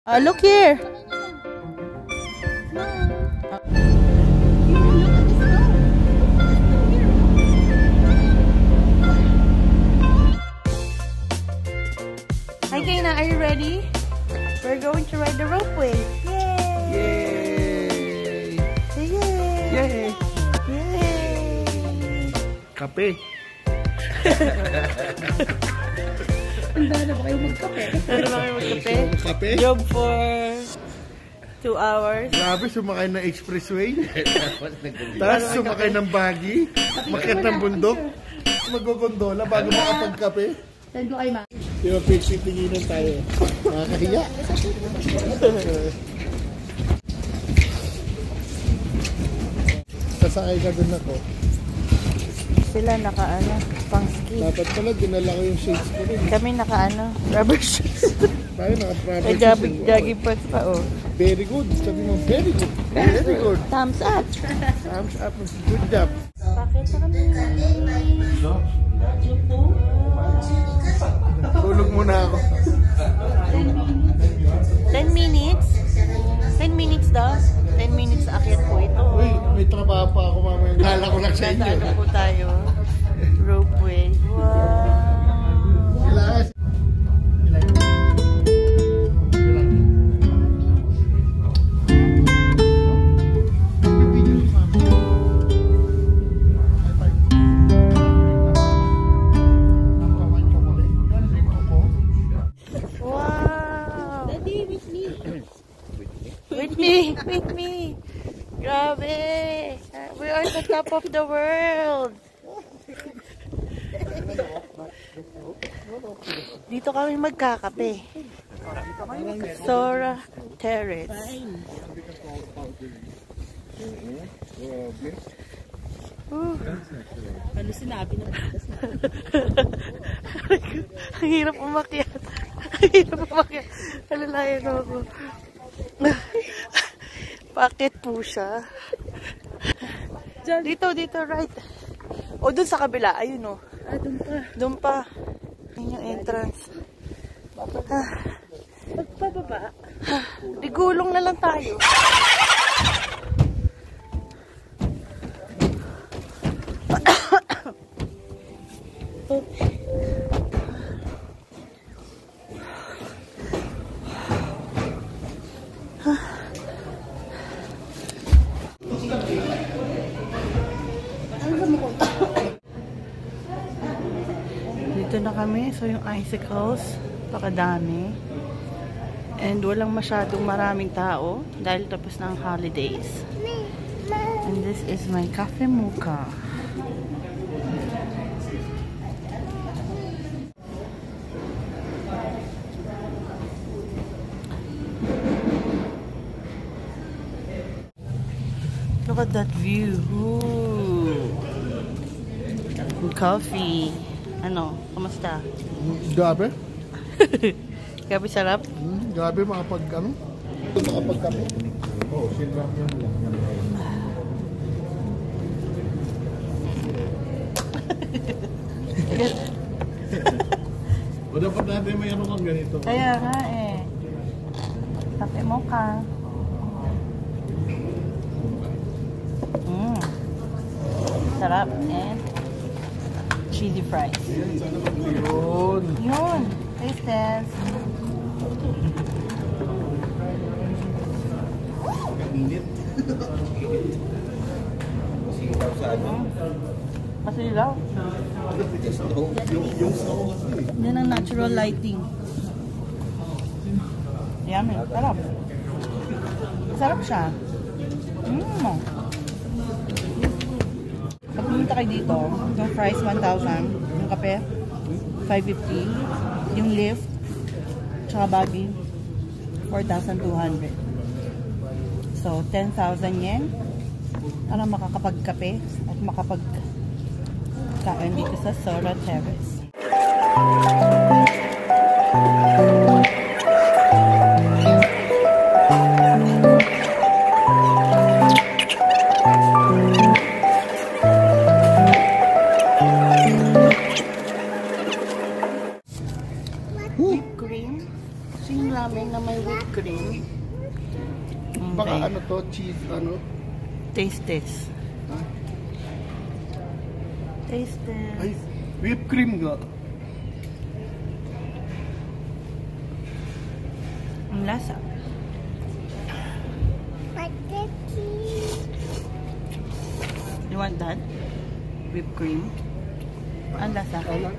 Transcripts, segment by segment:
Look here. Hi, Kayna. Are you ready? We're going to ride the ropeway. Yay! Yay! Yay! Yay! Yay! Kape. Handa na ba kayo magkape? Handa na ba kayo magkape? Kape? Job for 2 hours. Grabe, sumakay ng expressway. Tapos sumakay ng buggy. Makit ng bundok. Magogondola bago makapagkape. Tando kayo, ma. Di ba, picture-tinginan tayo. Nakakahiya. Sasakay ka dun ako. Sila naka-ano, pang ski. Dapat pala, dinala ko yung shades ko rin. Kami naka-ano, rubber shoes. Tayo naka-rubber May shoes. jogging pants pa, oh. Very good. Sabi mo, very good. Very good. Thumbs up. Thumbs up. Good job. Bakit sa kami? Tulog muna ako. 10 minutes? 10 minutes daw? 10 minutes akyat po ito. Uy, may trabaho pa ako mamaya. Gala ko lang sa inyo. Dadaan po tayo. Ropeway. Wow! Kailangan. Wow! Daddy, with me. With me. With me. Grabe. We are at the top of the world. Dito kami magkakape. Sora Terrace. Ano sinabi na? Ang hirap umakyat. Ang hirap umakyat. Alalayan ako. Bakit po siya? Dito, right. O, dun sa kabila. Ayun, o. Ah, doon pa. Doon pa. Ayun yung entrance. Pagpababa. Di gulong na lang tayo. Dito na kami. So, yung icicles, pakadami. And walang masyadong maraming tao dahil tapos na ang holidays. And this is my cafe mocha. Look at that view. Ooh. Coffee. Ano? Kamusta? Grabe. Grabe sarap. Grabe makapag ano? Makapagkape. Oo, silver yan lang. O dapat natin mayroon kang ganito. Kaya nga eh. Cafe mocha. Sarap. And cheesy fries. Yun. Yun. Taste test. Init. Sitaw sa ano? Masilaw. Yung snow kasi. Yan ang natural lighting. Yummy. Sarap. Sarap siya. Pag pumunta kayo dito, yung fries 1,000, yung kape 550, yung lift, tsaka baggy 4,200. So, 10,000 yen para makakapagkape at makapagkain dito sa Sora Terrace. Whipped cream. Ito yung ramen na may whipped cream. Baka Okay. ano to, cheese, ano? Taste test. Ha? Taste test. Ay, whipped cream nga. Ang lasa. You want that? Whipped cream? Ang lasa. Wala.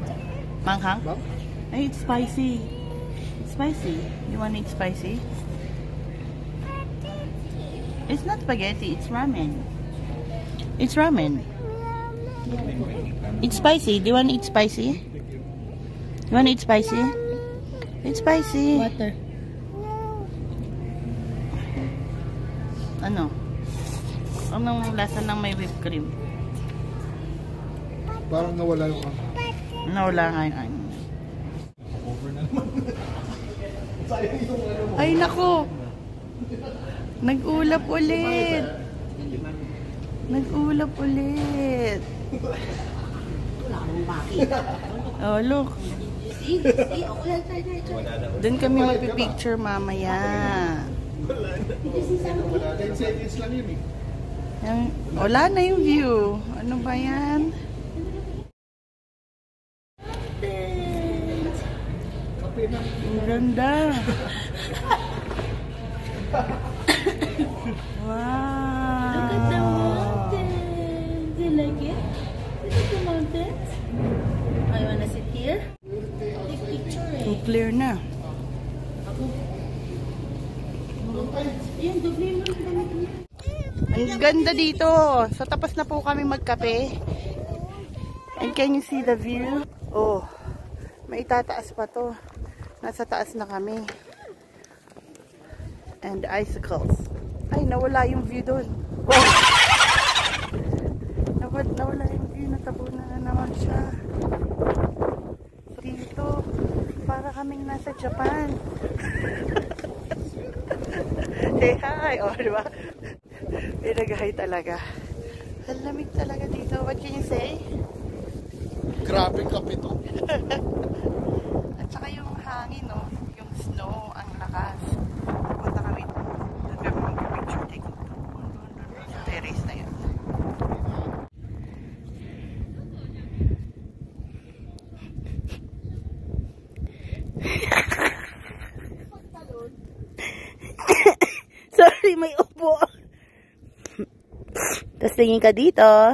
Manghang? Ba? Ay, it's spicy. It's spicy. You want it spicy? It's not spaghetti. It's ramen. It's ramen. It's spicy. Do you want it spicy? You want it spicy? It's spicy. Water. Ano? Anong lasa ng may whipped cream? Parang nawala yung ano. Nawala nga yung ano. Ay, nako! Nag-ulap ulit! Nag-ulap ulit! Oh, look! Doon kami magpipicture mamaya. 10 seconds lang yun eh. Wala na yung view. Ano ba yan? Kape na. Ang ganda. Wow. Look at the mountains. Do you like it? Look at the mountains. Oh, you wanna sit here? Take picture Too clear na. Ayun, doble mo rin damit niya. Ang ganda dito. So, tapos na po kami magkape. And can you see the view? Oh, may itataas pa to. Nasa taas na kami. And icicles. Ay, nawala yung view doon. Oh. Nawala yung view. Natabunan na naman siya. Dito, para kaming nasa Japan. Hey, hi! O, diba? Pinagahay talaga. Ang lamig talaga dito. What can you say? Grabe kape to. At saka yung hangin, no? Yung snow, ang lakas. Punta kami. Doon kami mag-picture taking. Doon. Sa terrace na yun. Sorry, may upo. Tapos tingin ka dito.